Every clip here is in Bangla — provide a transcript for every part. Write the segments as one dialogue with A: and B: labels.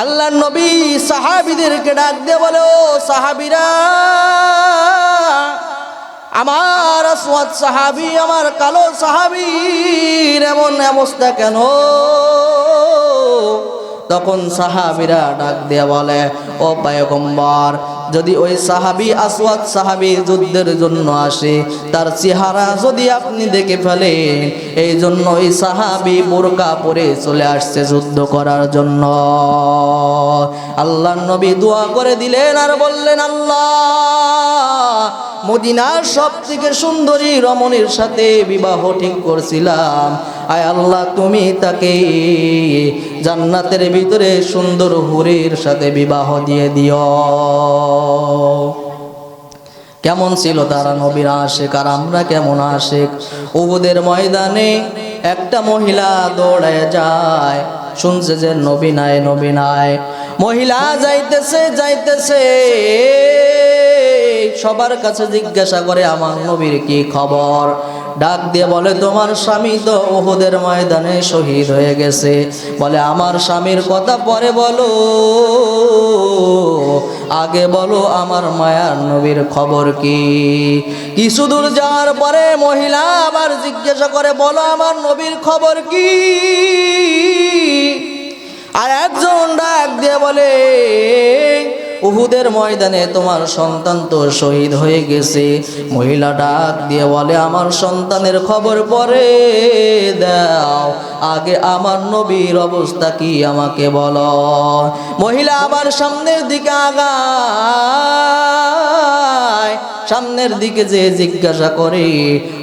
A: আল্লাহর নবী সাহাবীদেরকে ডাক দিয়ে বলে, ও সাহাবীরা, আমার আসওয়াদ সাহাবী, আমার কালো সাহাবীর এমন অবস্থা কেন? তখন সাহাবীরা ডাক দিয়ে বলে, ও পয়গম্বর, যদি ওই সাহাবী আসওয়াদ সাহাবী যুদ্ধের জন্য আসে, তার চেহারা যদি আপনি দেখে ফেলেন, এই জন্য ওই সাহাবী বোরকা পরে চলে আসছে যুদ্ধ করার জন্য। আল্লাহর নবী দোয়া করে দিলেন আর বললেন, আল্লাহ, মদিনার সব থেকে সুন্দরী রমণীর সাথে বিবাহ ঠিক করছিলাম, আয় আল্লাহ, তুমি তাকে জান্নাতের ভিতরে সুন্দর হুরের সাথে বিবাহ দিয়ে দিও। কেমন ছিল তারা নবীর আশিক, আর আমরা কেমন আশিক? উহুদের ময়দানে একটা মহিলা দৌড়ায় যায়, শুনছে যে নবী নাই, নবী নাই। মহিলা যাইতেছে সবার কাছে জিজ্ঞাসা করে, আমার নবীর কি খবর? ডাক দিয়ে বলে, তোমার স্বামী তো উহুদের ময়দানে শহীদ হয়ে গেছে। বলে, আমার স্বামীর কথা পরে বলো, আগে বলো আমার মায়ার নবীর খবর কি? কিছু দূর যাওয়ার পরে মহিলা আবার জিজ্ঞাসা করে, বলো আমার নবীর খবর কি? আর একজন ডাক দিয়ে বলে, উহুদের ময়দানে তোমার সন্তান তো শহীদ হয়ে গেছে। মহিলা ডাক দিয়ে বলে, আমার সন্তানের খবর পরে দাও, আগে আমার নবীর অবস্থা কি আমাকে বলো। মহিলা আবার সামনের দিকে আগায়, সামনের দিকে যে জিজ্ঞাসা করে,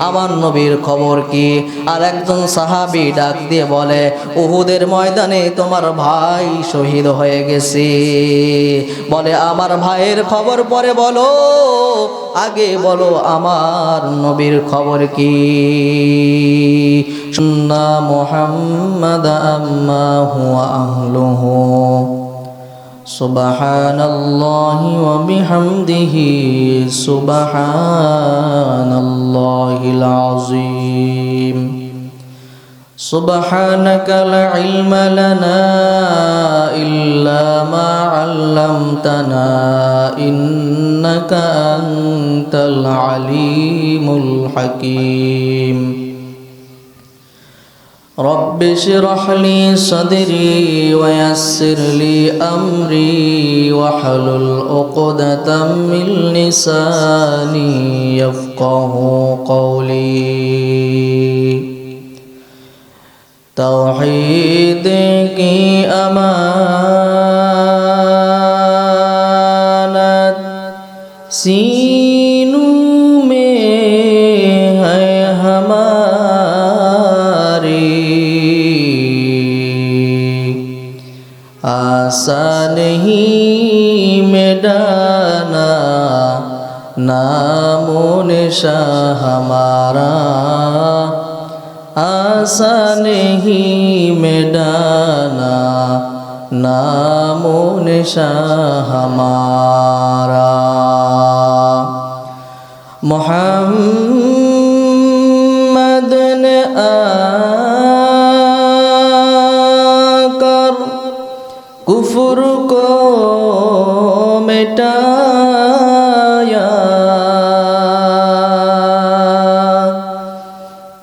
A: আমার নবীর খবর কি? আর একজন সাহাবী ডাক দিয়ে বলে, উহুদের ময়দানে তোমার ভাই শহীদ হয়ে গেছে। বলে, আমার ভাইয়ের খবর পরে বলো, আগে বলো আমার নবীর খবর কি? সুন্না মুহাম্মাদ আম্মা হুয়া আহলুহু, সুবহানাল্লাহি ওয়া বিহামদিহি, সুবহানাল্লাহিল আযীম। সুবহানাকা লা ইলমা লানা ইল্লা মা আল্লামতানা ইন্নাকা আনতাল আলিমুল হাকীম। رب اشرح لي صدري ويسر لي أمري واحلل عقدة من لساني يفقه قولي। तौहीद की अमानत सीनों में है हमारी, आसान नहीं मिटाना नामो निशान हमारा, आसान नहीं मिटाना नामो निशान हमारा। मोहम्मद ने आकर कुफ्र को मिटाया,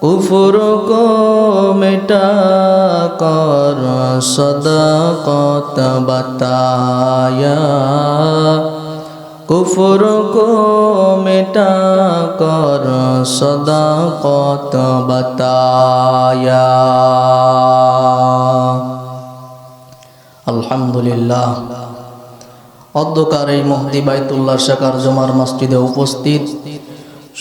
A: कुफ्र को मिटा कर सदाकत बताया, कुफ्र को मिटा कर सदाकत बताया। আলহামদুলিল্লাহ। অধ্যকার এই মুফতি বাইতুল্লাহ শাকার জুমার মসজিদে উপস্থিত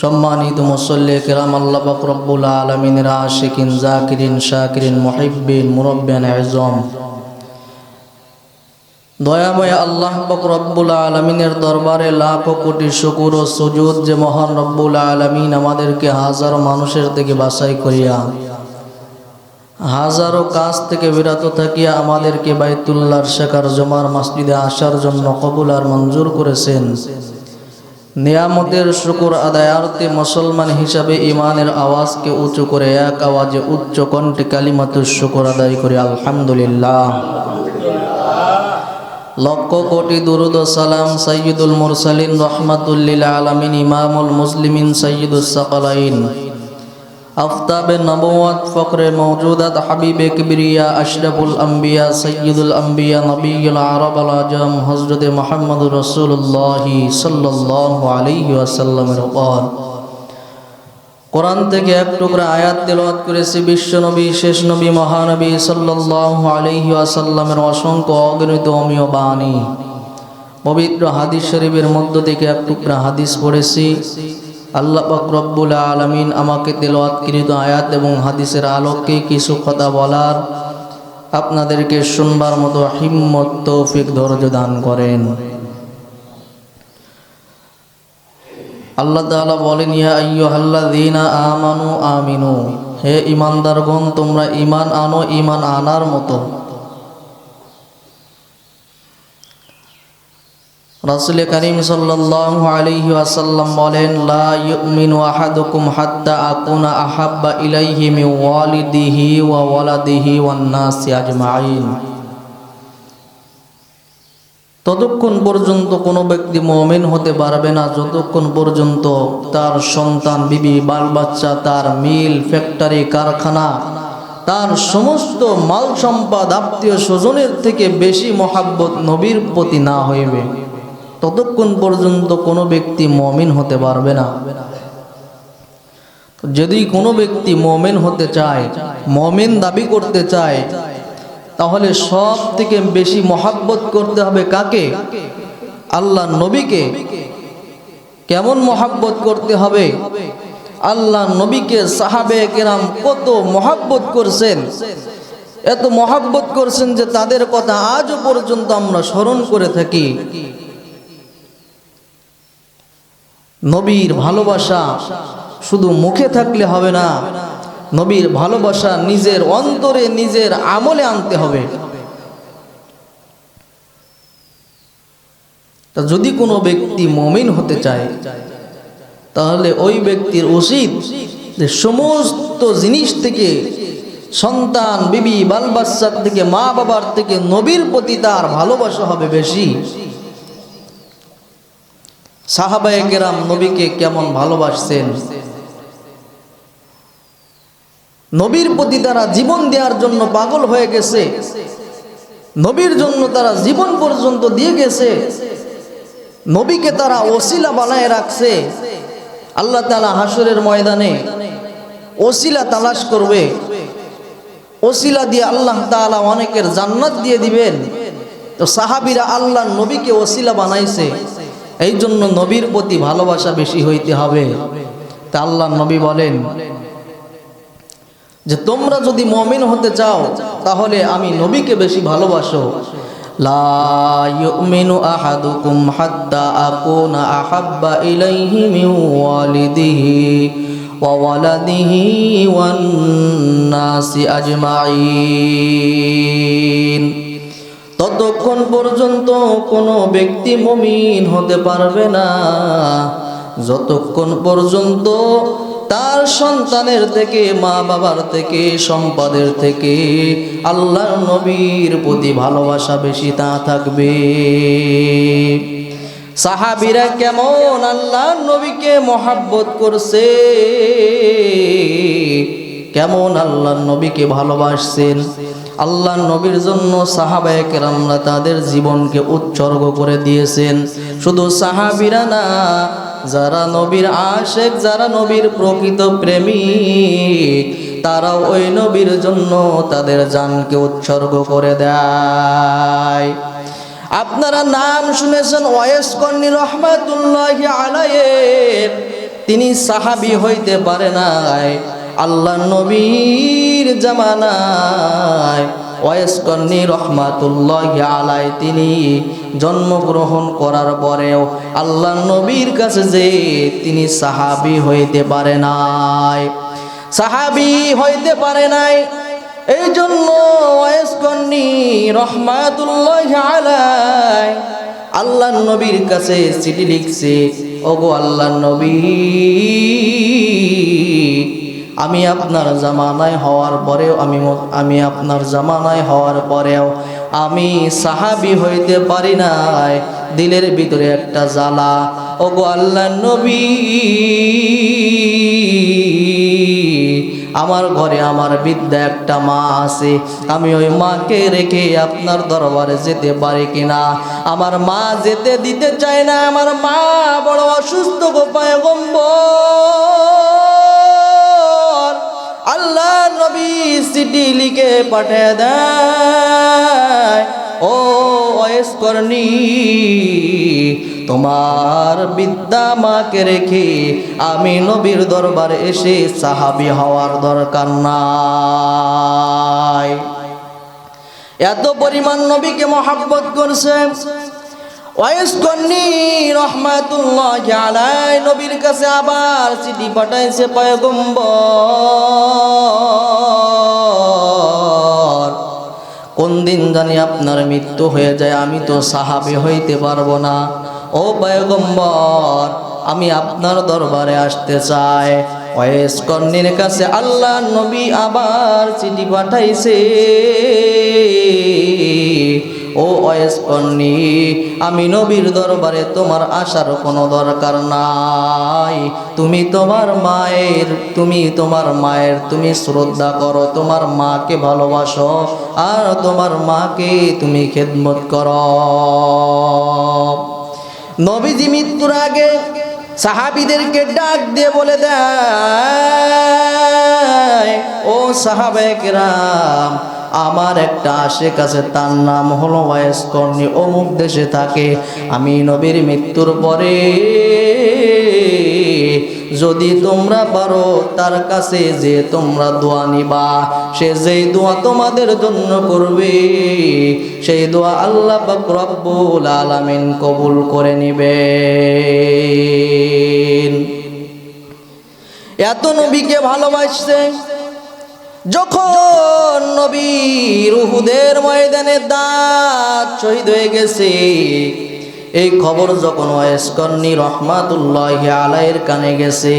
A: সম্মানিত মুসল্লি কিরাম, আল্লাহ পাক রব্বুল আলামিনের আশিকিন, জাকিরিন, শাকিরিন, মুহিব্বিন, মুরব্বিয়ান আযম, দয়াময় আল্লাহ পাক রব্বুল আলামিনের দরবারে লাখো কোটি শুকর ও সুজুদ যে মহান রব্বুল আলামিন আমাদেরকে হাজারো মানুষের থেকে বাছাই করিয়া হাজারো কাজ থেকে বিরত থাকিয়া আমাদেরকে বাইতুল্লাহর শাকার জুমার মসজিদে আসার জন্য কবুল আর মঞ্জুর করেছেন। নিয়ামতের শুকর আদায়ার্থে মুসলমান হিসাবে ইমানের আওয়াজকে উঁচু করে এক আওয়াজে উচ্চ কণ্ঠে কালিমাতুশ শুকর আদায় করি আলহামদুলিল্লাহ। লক্ষ কোটি দুরুদ ও সালাম সাইয়্যিদুল মুরসালিন রাহমাতুল লিল আলামিন ইমামুল মুসলিমিন সাইয়্যিদুস সাকালাইন আফতাবে নবুওয়াত ফখরে মওজুদাত হাবিবে কিবরিয়া আশরাফুল আম্বিয়া সাইয়্যিদুল আম্বিয়া নবিয়ুল আরব আল আজম হযরতে মুহাম্মদুর রাসূলুল্লাহ সাল্লাল্লাহু আলাইহি ওয়াসাল্লামের উপর কোরআন থেকে এক টুকরা আয়াত তেলাওয়াত করেছি বিশ্বনবী শেষ নবী মহানবী সাল্লাল্লাহু আলাইহি ওয়াসাল্লামের অসংখ্য অগণিত অমীয় বাণী পবিত্র হাদিস শরীফের মধ্য থেকে এক টুকরা হাদিস পড়েছি। আল্লাহ পাক রব্বুল আলামিন আমাকে তেলাওয়াতকৃত আয়াত এবং হাদিসের আলোকে কিছু কথা বলার আপনাদেরকে শুনবার মতো হিম্মত তৌফিক ধৈর্য দান করেন। আল্লাহ তাআলা বলেন, ইয়া আইয়ুহাল্লাযীনা আমানু আমিনু, হে ঈমানদারগণ তোমরা ঈমান আনো ঈমান আনার মতো। রাসূল করিম সাল্লাল্লাহু আলাইহি ওয়াসাল্লাম বলেন, লা ইউমিনু আহাদুকুম হাত্তা আকুনা আহাব্বা ইলাইহি মিন ওয়ালিদিহি ওয়া ওয়ালাদিহি ওয়ান নাসি আজমাইন। ততক্ষণ পর্যন্ত কোনো ব্যক্তি মুমিন হতে পারবে না যতক্ষণ পর্যন্ত তার সন্তান বিবি বাল বাচ্চা তার মিল ফ্যাক্টরি কারখানা তার সমস্ত মাল সম্পদ আত্মীয় স্বজনের থেকে বেশি মহাব্বত নবীর প্রতি না হইবে ততক্ষণ পর্যন্ত কোনো ব্যক্তি মুমিন হতে পারবে না। যদি কোনো ব্যক্তি মুমিন হতে চায় মুমিন দাবি করতে চায় তাহলে সব থেকে বেশি মহাব্বত করতে হবে কাকে? আল্লাহ নবীকে। কেমন মহাব্বত করতে হবে? আল্লাহ নবীকে সাহাবে কেরাম কত মহাব্বত করছেন, এত মহাব্বত করছেন যে তাদের কথা আজও পর্যন্ত আমরা স্মরণ করে থাকি। নবীর ভালোবাসা শুধু মুখে থাকলে হবে না, নবীর ভালোবাসা নিজের অন্তরে নিজের আমলে আনতে হবে। তা যদি কোনো ব্যক্তি মুমিন হতে চায় তাহলে ওই ব্যক্তির উচিত যে সমস্ত জিনিস থেকে সন্তান বিবি বাল বাচ্চার থেকে মা বাবার থেকে নবীর প্রতি তার ভালোবাসা হবে বেশি। সাহাবায়ে কেরাম নবীকে কেমন ভালোবাসছেন, নবীর প্রতি তারা জীবন দেওয়ার জন্য পাগল হয়ে গেছে, নবীর জন্য তারা জীবন পর্যন্ত দিয়ে গেছে, নবীকে তারা ওসিলা বানায় রাখছে। আল্লাহ তাআলা হাসরের ময়দানে ওসিলা তালাশ করবে, ওসিলা দিয়ে আল্লাহ তাআলা অনেকের জান্নাত দিয়ে দিবেন। তো সাহাবীরা আল্লাহর নবীকে ওসিলা বানাইছে, এই জন্য নবীর প্রতি ভালোবাসা বেশি হইতে হবে। তা আল্লাহর নবী বলেন যে তোমরা যদি মুমিন হতে চাও তাহলে আমি নবীকে বেশি ভালোবাসো। লা ইউমিনু আহাদুকুম হাত্তা আকুনা আহাব্বা ইলাইহি মিন ওয়ালিদিহি ওয়া ওয়ালাদিহি ওয়ান নাসি আজমাইন। ততক্ষণ পর্যন্ত কোনো ব্যক্তি মুমিন হতে পারবে না যতক্ষণ পর্যন্ত তার সন্তানের থেকে মা বাবার থেকে সম্পদের থেকে আল্লাহর নবীর প্রতি ভালোবাসা বেশি তা থাকবে। সাহাবীরা কেমন আল্লাহর নবীকে মহাব্বত করছে, কেমন আল্লাহর নবীকে ভালোবাসছেন। আল্লাহর নবীর জন্য সাহাবায়ে কেরামরা তাদের জীবনকে উৎসর্গ করে দিয়েছেন। শুধু সাহাবীরা না, যারা নবীর আশেক, যারা নবীর প্রকৃত প্রেমিক, তারাও ওই নবীর জন্য তাদের জানকে উৎসর্গ করে দেয়। আপনারা নাম শুনেছেন ওয়াইস কর্ণী রহমাতুল্লাহি আলাইহি, তিনি সাহাবী হইতে পারে নাই। আল্লাহ নবীর জামানায় ওয়াইস কর্ণী রহমাতুল্লাহি আলাইহি তিনি জন্মগ্রহণ করার পরেও আল্লাহ নবীর কাছে যে তিনি সাহাবী হইতে পারে নাই, সাহাবী হইতে পারে নাই। এই জন্য ওয়াইস কর্ণী রহমাতুল্লাহি আলাইহি আল্লাহ নবীর কাছে চিঠি লিখছে, ওগো আল্লাহ নবী, আমি আপনার জামানায় হওয়ার পরেও আমি আপনার জামানায় হওয়ার পরেও আমি সাহাবী হইতে পারি নাই, দিলের ভিতরে একটা জ্বালা। ওগো আল্লাহর নবী, আমার ঘরে আমার বৃদ্ধা একটা মা আছে, আমি ওই মাকে রেখে আপনার দরবারে যেতে পারি কিনা? আমার মা যেতে দিতে চায় না, আমার মা বড় অসুস্থ গো পয়গম্বর। আল্লাহ নবী চিঠি লিখে পাঠিয়ে দেয়, ও ওয়েস করনি, তোমার বৃদ্ধা মাকে রেখে আমি নবীর দরবারে এসে সাহাবী হওয়ার দরকার নাই। এত পরিমাণ নবীকে মহব্বত করছে। ওয়াইস করনি রহমাতুল্লাহি আলাইহি নবীর কাছে আবার চিঠি পাঠাইছে, পয়গম্বর কোন দিন জানি আপনার মৃত্যু হয়ে যায়, আমি তো সাহাবী হইতে পারবো না। ও পয়গম্বর, আমি আপনার দরবারে আসতে চাই। ওয়াইস করনির কাছে আল্লাহ নবী আবার চিঠি পাঠাইছে, ও ওয়াইস করনি, আমি নবীর দরবারে তোমার আসার কোনো দরকার নাই। তুমি তোমার মায়ের তুমি শ্রদ্ধা করো, তোমার মাকে ভালোবাসো, আর তোমার মাকে তুমি খেদমত করো। নবীজি মৃত্যুর আগে সাহাবীদেরকে ডাক দিয়ে বলে দেয়, ও সাহাবায়ে কেরাম, আমার একটা আশেক আছে, তার নাম হলো ওয়াইস করনি, অমুক দেশে থাকে। আমি নবীর মৃত্যুর পরে যদি তোমরা পারো তার কাছে যে তোমরা দোয়া নিবা, সে যেই দোয়া তোমাদের জন্য করবে, সেই দোয়া আল্লাহ পাক রব্বুল আলামিন কবুল করে নিবেন। এত নবীকে ভালোবাসছে। যখন নবীর উহুদের ময়দানে দাঁত শহীদ হয়ে গেছে, এই খবর যখন ওয়াইস করনি রহমাতুল্লাহি আলাইহির কানে গেছে,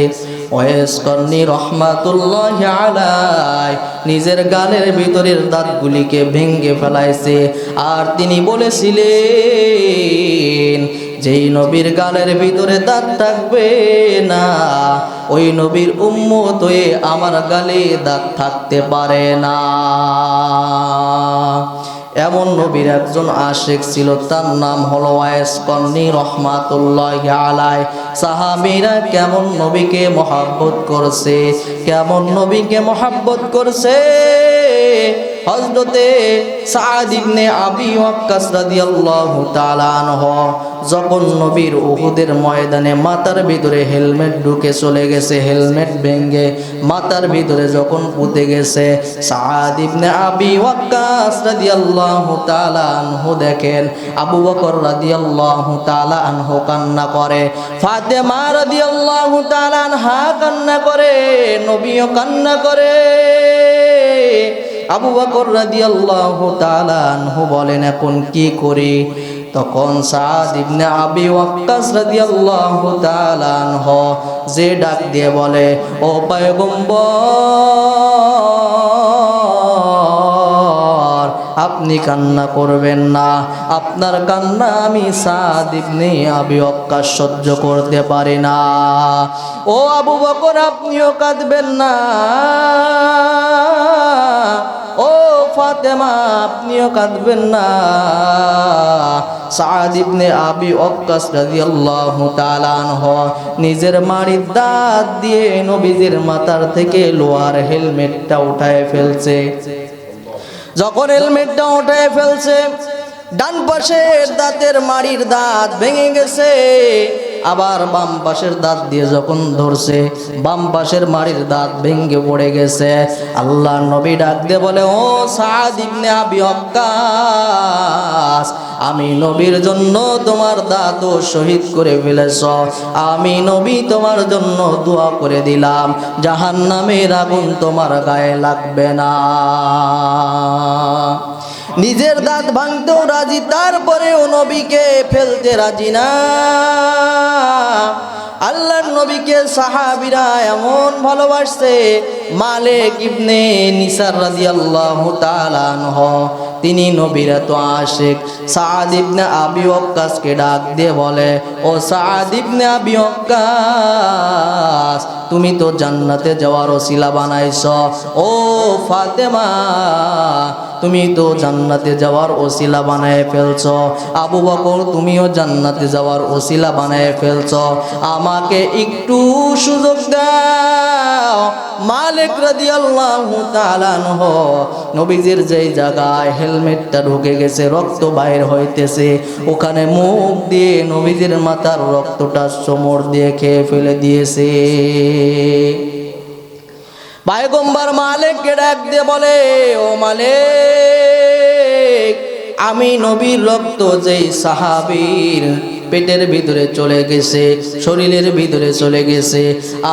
A: ওয়াইস করনি রহমাতুল্লাহি আলাইহি নিজের গালের ভিতরের দাঁতগুলিকে ভেঙে ফেলাইছে। আর তিনি বলেছিলেন, যেই নবীর গালের ভিতরে দাঁত থাকবে না, ওই নবীর উম্মত হয়ে আমার গালে দাঁত থাকতে পারে না। এমন নবীর একজন আশিক ছিল, তার নাম হলো ওয়াইস করনি রহমাতুল্লাহি আলাইহি। সাহাবীরা কেমন নবীকে মহব্বত করছে, কেমন নবীকে মহব্বত করছে। হযরতে সাদ ইবনে আবি ওয়াক্কাস রাদিয়াল্লাহু তাআলা আনহু যখন নবীর উহুদের ময়দানে মাথার ভিতরে হেলমেট ঢুকে চলে গেছে, হেলমেট ভেঙে মাথার ভিতরে যখন পুঁতে গেছে, সাদ ইবনে আবি ওয়াক্কাস রাদিয়াল্লাহু তাআলা আনহু দেখেন আবু বকর রাদিয়াল্লাহু তাআলা আনহু কান্না করে, ফাতেমা রাদিয়াল্লাহু তাআলা আনহা কান্না করে, নবীও কান্না করে। আবু বকর রাদিয়াল্লাহু তাআলা আনহু বলেন, এখন কি করি? তখন সাদ ইবনে আবি ওয়াক্কাস রাদিয়াল্লাহু তাআলা আনহু যে ডাক দিয়ে বলে, ও পয়গম্বর, আপনি কান্না করবেন না, আপনার কান্না আমি সাদ ইবনে আবি ওয়াক্কাস সহ্য করতে পারি না। ও আবু বকর, আপনিও কাঁদবেন না। ও ফাতেমা, আপনিও কাঁদবেন না। সাদ ইবনে আবি ওয়াক্কাস রাদিয়াল্লাহু তাআলা আনহু নিজের মাড়ির দাঁত দিয়ে নবীজির মাথার থেকে লোহার হেলমেটটা উঠায় ফেলছে। যখন হেলমেটটা উঠায় ফেলছে, ডান পাশের দাঁতের মাড়ির দাঁত ভেঙে গেছে। আবার বাম পাশের দাঁত দিয়ে যখন ধরছে, বাম পাশের মাড়ির দাঁত ভেঙে পড়ে গেছে। আল্লাহ নবী ডাক দিয়ে বলে, ও সাদ ইবনে আবি ওয়াক্কাস, আমি নবীর জন্য তোমার দাঁতও শহীদ করে ফেলেছ। আমি নবী তোমার জন্য দোয়া করে দিলাম, জাহান্নামের আগুন তোমার গায়ে লাগবে না। নিজের দাঁত ভাঙতেও রাজি, তারপরেও নবীকে ফেলতে রাজি না। আল্লাহর নবীকে সাহাবীরা এমন ভালোবাসছে, মালিক ইবনে নিসার রাদিয়াল্লাহু তাআলা আনহু তিনি নবীর এত আশিক। সাদ ইবনে আবি ওয়াক্কাসকে ডাক দিয়ে বলে, ও সাদ ইবনে আবি ওয়াক্কাস, তুমি তো জান্নাতে যাওয়ার ওসিলা বানাইছো। ও ফাতেমা, তুমি তো জান্নাতে যাওয়ার ওসিলা বানায় ফেলছো। আবু বকর, তুমিও জান্নাতে যাওয়ার ওসিলা বানায় ফেলছো। আমাকে একটু সুযোগ দাও। মালিক রাদিয়াল্লাহু তাআলা আনহু, নবীজির যেই জায়গায় হেলমেটটা ঢুকে গেছে, রক্ত বাইর হইতেছে, ওখানে মুখ দিয়ে নবীজির মাথার রক্তটা চোমর দিয়ে খেয়ে ফেলে দিয়েছে। পয়গম্বর মালিককে ডাক দিয়ে বলে, ও মালিক, আমি নবীর রক্ত যেই সাহাবীর পেটের ভিতরে চলে গেছে, শরীরের ভিতরে চলে গেছে,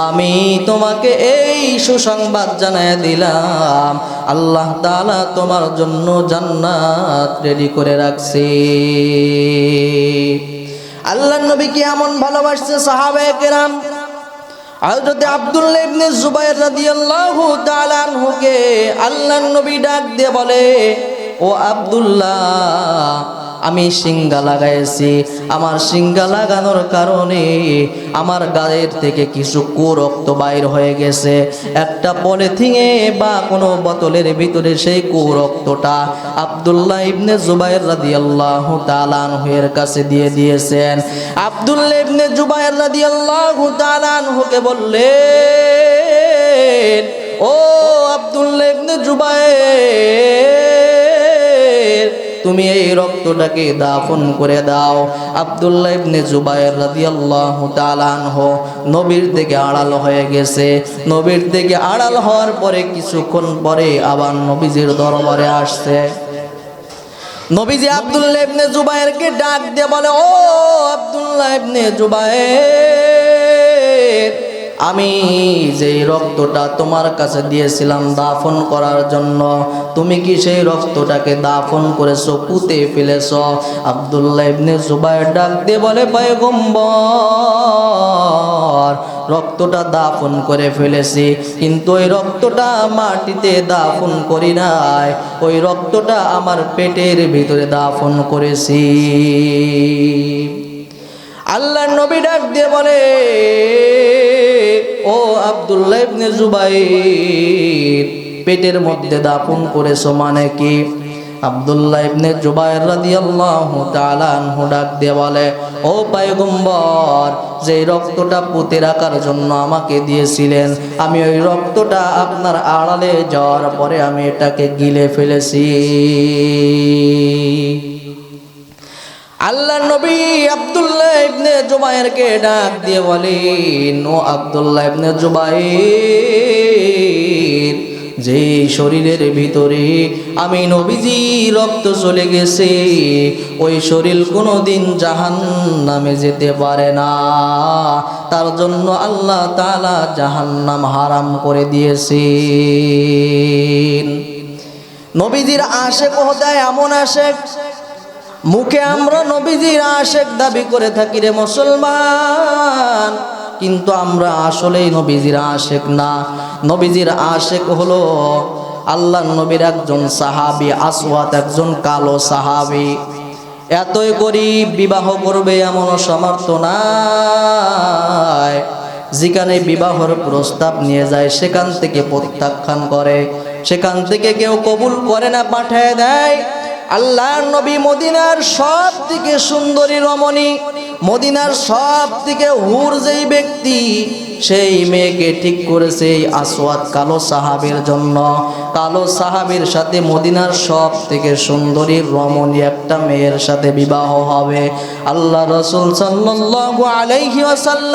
A: আমি তোমাকে এই সুসংবাদ জানায় দিলাম, আল্লাহ তাআলা তোমার জন্য জান্নাত রেডি করে রাখছে। আল্লাহর নবী কি এমন ভালোবাসছে সাহাবায়ে কেরাম। হযরত আব্দুল্লাহ ইবনে জুবাইর রাদিয়াল্লাহু তাআলা আনহুকে আল্লাহর নবী ডাক দিয়ে বলে, ও আব্দুল্লাহ, আমি সিঙ্গা লাগাইছি, আমার সিঙ্গা লাগানোর কারণে আমার গায়ের থেকে কিছু কুরক্ত বাইর হয়ে গেছে। একটা পলিথিনে বা কোনো বোতলের ভিতরে সেই কুরক্তটা আব্দুল্লাহ ইবনে জুবাইর রাদিয়াল্লাহু তাআলা আনহুর কাছে দিয়ে দিয়েছেন। আব্দুল্লাহ ইবনে জুবাইর রাদিয়াল্লাহু তাআলা আনহুকে বললেন, ও আব্দুল্লাহ ইবনে জুবাইর, তুমি এই রক্তটাকে দাফন করে দাও। আব্দুল্লাহ ইবনে জুবাইর রাদিয়াল্লাহু তাআলা আনহু নবীর থেকে আড়াল হয়ে গেছে। নবীর থেকে আড়াল হওয়ার পরে কিছুক্ষণ পরে আবার নবীজির দরবারে আসছে। নবীজি আব্দুল্লাহ ইবনে জুবাইরকে ডাক দিয়ে বলে, ও আব্দুল্লাহ ইবনে জুবাইর, আমি যেই রক্তটা তোমার কাছে দিয়েছিলাম দাফন করার জন্য, তুমি কি সেই রক্তটাকে দাফন করেছো, পুঁতে ফেলেছো? আব্দুল্লাহ ইবনে জুবাইর ডাক দিয়ে বলে, পয়গম্বর, রক্তটা দাফন করে ফেলেছি, কিন্তু ওই রক্তটা মাটিতে দাফন করি নাই, ওই রক্তটা আমার পেটের ভিতরে দাফন করেছি। আল্লাহর নবী ডাক দিয়ে বলে, ও আব্দুল্লাহ ইবনে জুবাইর, পেটের মধ্যে দাফন করেছো মানে কি? আব্দুল্লাহ ইবনে জুবাইর রাদিয়াল্লাহু তাআলা আনহু ডাক দিয়ে বলে, ও পয়গম্বর, যে রক্তটা পুঁতে রাখার জন্য আমাকে দিয়েছিলেন, আমি ওই রক্তটা আপনার আড়ালে যাওয়ার পরে আমি এটাকে গিলে ফেলেছি। আল্লাহর নবী আব্দুল্লাহ ইবনে জুবাইরকে ডাক দিয়ে বলেন, ও আব্দুল্লাহ ইবনে জুবাইর, যে শরীরের ভিতরে আমি নবীজি রক্ত চলে গেছে, ওই শরীর কোনোদিন জাহান্নামে যেতে পারে না, তার জন্য আল্লাহ তাআলা জাহান্নাম হারাম করে দিয়েছেন। নবীজির আশেক হতে এমন আশেক, মুখে আমরা নবীজির আশেক দাবি করে থাকি রে মুসলমান, কিন্তু আমরা আসলেই নবীজির আশেক না। নবীজির আশেক হলো আল্লাহর নবীর একজন সাহাবী, আসওয়াদ, একজন কালো সাহাবী। এতই গরিব, বিবাহ করবে এমন সামর্থ্য নাই, যেখানে বিবাহের প্রস্তাব নিয়ে যায় সেখান থেকে প্রত্যাখ্যান করে, সেখান থেকে কেউ কবুল করে না, পাঠিয়ে দেয়। আল্লাহর নবী মদিনার সব থেকে সুন্দরী রমণী, মদিনার সব থেকে হুর যেই ব্যক্তি, সেই মেয়েকে ঠিক করেছে এই আসওয়াদ কালো সাহাবীর জন্য। কালো সাহাবীর সাথে মদিনার সব থেকে সুন্দরী রমণী একটা মেয়ের সাথে বিবাহ হবে। আল্লাহ রাসূল সাল্লাল্লাহু আলাইহি ওয়াসাল্লাম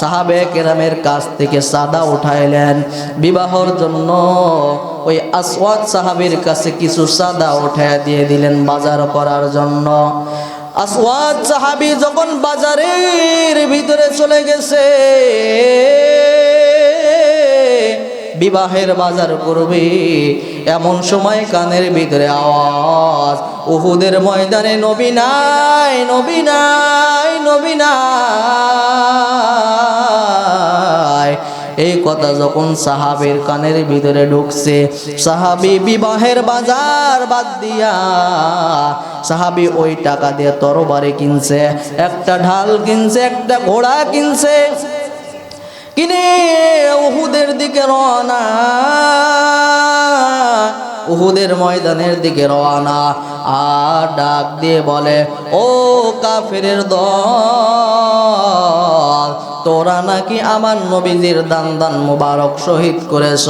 A: সাহাবে কেরামের কাছ থেকে সাদা উঠাইলেন বিবাহর জন্য। ওই আসওয়াদ সাহাবীর কাছে কিছু সাদা উঠায় দিয়ে দিলেন বাজার করার জন্য। আসওয়াদ সাহাবী যখন বাজারের ভিতরে চলে গেছে, বিবাহের বাজার করবে, এমন সময় কানের ভিতরে আওয়াজ, উহুদের ময়দানে নবী নাই, নবী নাই, নবী নাই। এই কথা যখন সাহাবীর কানের ভিতরে ঢুকছে, সাহাবী বিবাহের বাজার বাদ দিয়া সাহাবী ওই টাকা দিয়ে তরবারি কিনছে, একটা ঢাল কিনছে, একটা ঘোড়া কিনছে, কিনে উহুদের দিকে রওনা, উহুদের ময়দানের দিকে রওনা। আর ডাক দিয়ে বলে, ও কাফেরের দল, তোরা নাকি আমার নবীজির দান মুবারক শহীদ করেছ,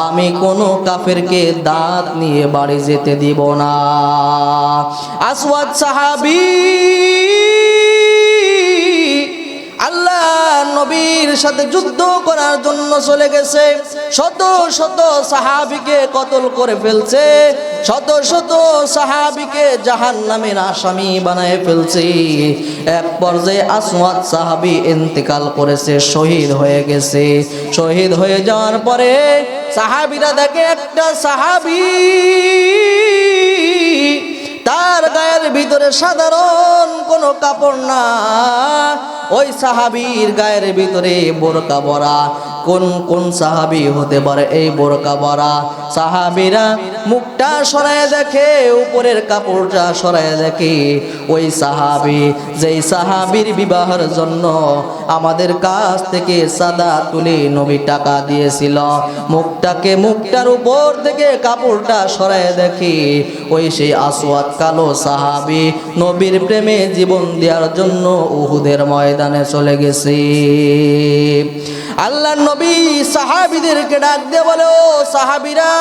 A: আমি কোনো কাফেরকে দাঁত নিয়ে বাড়ি যেতে দিব না। আসওয়াদ সাহাবী আল্লাহ নবীর সাথে যুদ্ধ করার জন্য চলে গেছে, শত শত সাহাবীকে কতল করে ফেলছে, শত শত সাহাবীকে জাহান্নামের আসামি বানায় ফেলছে। এক পর্যায়ে আসওয়াদ সাহাবী ইন্তেকাল করেছে, শহীদ হয়ে গেছে। শহীদ হয়ে যাওয়ার পরে সাহাবীরা দেখে একটা সাহাবী তার গায়ের ভিতরে সাধারণ কোনো কাপড় না, ওই সাহাবীর গায়ের ভিতরে বোরকা ভরা। কোন কোন সাহাবী হতে পারে এই বোরকা ভরা? সাহাবীরা মুখটা সরায় দেখে, উপরের কাপড়টা সরায় দেখে ওই সাহাবী, যেই সাহাবীর বিবাহের জন্য আমাদের কাছ থেকে সাদা তুলে নবী টাকা দিয়েছিল, মুখটার উপর থেকে কাপড়টা সরায় দেখে ওই সেই আসওয়াদ কালো সাহাবী নবীর প্রেমে জীবন দেওয়ার জন্য উহুদের ময়দানে চলে গেছে। আল্লাহর নবী সাহাবীদেরকে ডাক দিয়ে বলে, ও সাহাবীরা,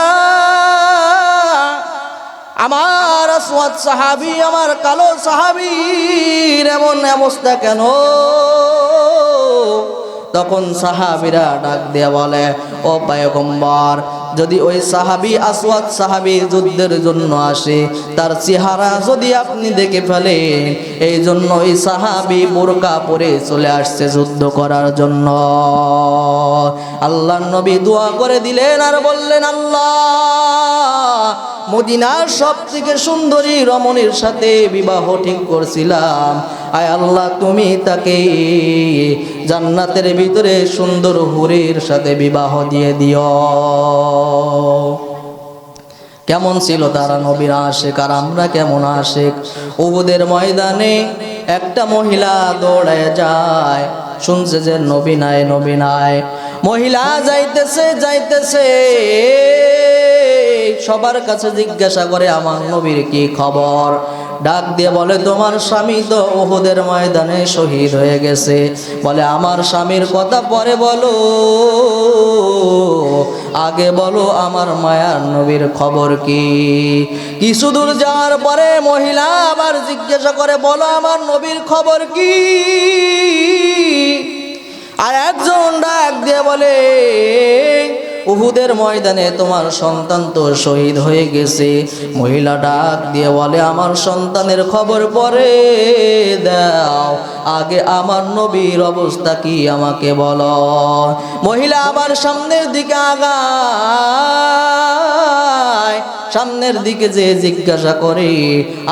A: আমার আসওয়াদ সাহাবী, আমার কালো সাহাবীর এমন অবস্থা কেন? তখন সাহাবীরা ডাক দিয়ে বলে, ও পয়গম্বর, যদি ওই সাহাবী আসওয়াদ সাহাবী যুদ্ধের জন্য আসে, তার চেহারা যদি আপনি দেখে ফেলেন, এই জন্য ওই সাহাবী বোরকা পরে চলে আসছে যুদ্ধ করার জন্য। আল্লাহর নবী দোয়া করে দিলেন আর বললেন, আল্লাহ, মদিনার সবথেকে সুন্দরী রমণীর সাথে বিবাহ ঠিক করছিলাম, আয় আল্লাহ তুমি তাকে জান্নাতের ভিতরে সুন্দর হুরের সাথে বিবাহ দিয়ে দিও। কেমন ছিল তারা নবীর আশিক, আর আমরা কেমন আশিক? উহুদের ময়দানে একটা মহিলা দৌড়ায় যায়, শুনছে যে নবী নাই, নবী নাই। মহিলা যাইতেছে সবার কাছে জিজ্ঞাসা করে, আমার নবীর কি খবর? ডাক দিয়ে বলে, তোমার স্বামী তো উহুদের ময়দানে শহীদ হয়ে গেছে। বলে, আমার স্বামীর কথা পরে বলো, আগে বলো আমার মায়ার নবীর খবর কি? কিছু দূর যাওয়ার পরে মহিলা আবার জিজ্ঞাসা করে, বলো আমার নবীর খবর কি? আর একজন ডাক দিয়ে বলে, উহুদের ময়দানে তোমার সন্তান তো শহীদ হয়ে গেছে। মহিলা ডাক দিয়ে বলে, আমার সন্তানের খবর পরে দাও, আগে আমার নবীর অবস্থা কি আমাকে বলো। মহিলা আবার সামনের দিকে আগায়, সামনের দিকে যে জিজ্ঞাসা করে,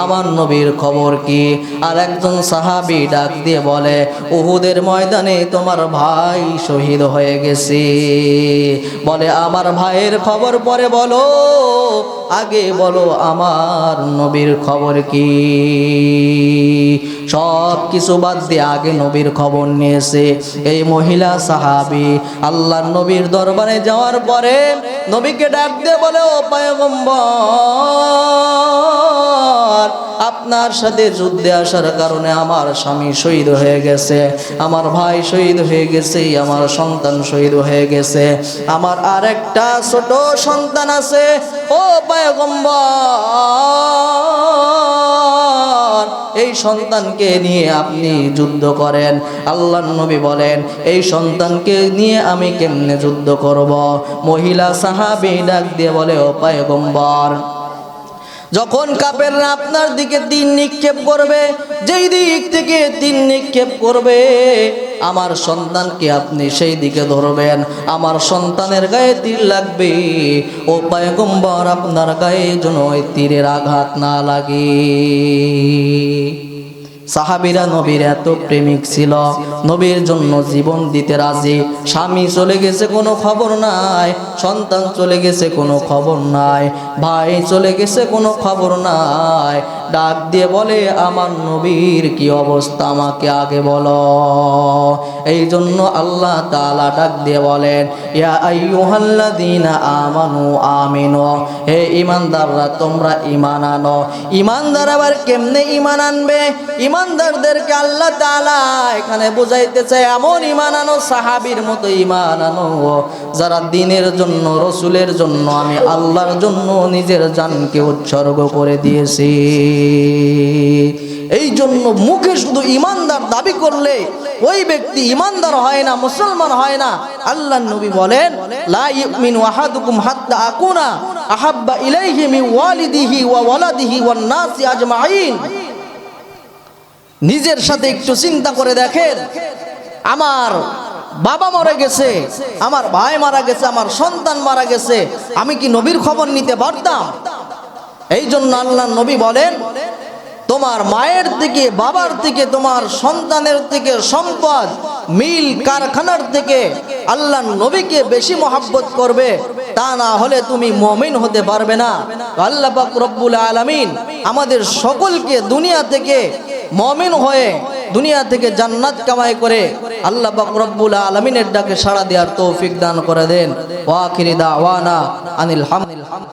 A: আমার নবীর খবর কি? আর একজন সাহাবী ডাক দিয়ে বলে, উহুদের ময়দানে তোমার ভাই শহীদ হয়ে গেছে। বলে, আমার ভাইয়ের খবর পরে বলো, আগে বলো আমার নবীর খবর কি? সব কিছু বাদ দিয়ে আগে নবীর খবর নিয়েছে এই মহিলা সাহাবী। আল্লাহর নবীর দরবারে যাওয়ার পরে নবীকে ডাক দিয়ে বলে, ও পয়গম্বর, আপনার সাথে যুদ্ধে আসার কারণে আমার স্বামী শহীদ হয়ে গেছে, আমার ভাই শহীদ হয়ে গেছে, আমার সন্তান শহীদ হয়ে গেছে, আমার আর একটা ছোট সন্তান আছে। ও পয়গম্বর, এই সন্তানকে নিয়ে আপনি যুদ্ধ করেন। আল্লাহর নবী বলেন, এই সন্তানকে নিয়ে আমি কেমনে যুদ্ধ করব? মহিলা সাহাবী ডাক দিয়ে বলে, ও পয়গম্বর, যখন কাফেররা আপনার দিকে তীর নিক্ষেপ করবে, যেই দিক থেকে তীর নিক্ষেপ করবে, আমার সন্তানকে আপনি সেই দিকে ধরবেন, আমার সন্তানের গায়ে তীর লাগবে। ও পয়গম্বর, আপনার গায়ে যেন ওই তীরের আঘাত না লাগে। সাহাবীরা নবীর এত প্রেমিক ছিল, নবীর জন্য জীবন দিতে রাজি। স্বামী চলে গেছে কোনো খবর নাই, সন্তান চলে গেছে কোনো খবর নাই, ভাই চলে গেছে কোনো খবর নাই। ডাক দিয়ে বলে, আমার নবীর কি অবস্থা আমাকে আগে বলো। এই জন্য আল্লাহ তাআলা ডাক দিয়ে বলেন, ইয়া আইয়ুহাল্লাযীনা আমানু আমিনু, হে ঈমানদাররা তোমরা ঈমান আনো। ঈমানদার আবার কেমনে ঈমান আনবে? ঈমানদারদেরকে আল্লাহ তাআলা এখানে বুঝাইতেছে, এমন ঈমান আনো, সাহাবীর মতো ঈমান আনো, যারা দ্বীনের জন্য, রাসূলের জন্য, আমি আল্লাহর জন্য নিজের জানকে উৎসর্গ করে দিয়েছি। এই জন্য মুখে শুধু ঈমানদার দাবি করলে ওই ব্যক্তি ঈমানদার হয় না, মুসলমান হয় না। আল্লাহর নবী বলেন, লা ইউমিনু আহাদুকুম হাত্তা আকুনা আহাব্বা ইলাইহি মিন ওয়ালিদিহি ওয়া ওয়ালাদিহি ওয়ান নাসি আজমাইন। নিজের সাথে একটু চিন্তা করে দেখেন, আমার বাবা মারা গেছে, আমার ভাই মারা গেছে, আমার সন্তান মারা গেছে, আমি কি নবীর খবর নিতে পারতাম? এই জন্য আল্লাহর নবী বলেন, তোমার মায়ের থেকে, বাবার থেকে, তোমার সন্তানের থেকে, সম্পদ, মিল কারখানার থেকে আল্লাহর নবীকে বেশি মহব্বত করবে, তা না হলে তুমি মুমিন হতে পারবে না। আল্লাহ পাক রব্বুল আলামিন আমাদের সকলকে দুনিয়া থেকে মুমিন হয়ে, দুনিয়া থেকে জান্নাত কামাই করে আল্লাহ পাক রব্বুল আলামিনের ডাকে সাড়া দেওয়ার তৌফিক দান করে দেন। ওয়া আখিরি দাওয়ানা আনিল হামদুলিল্লাহ।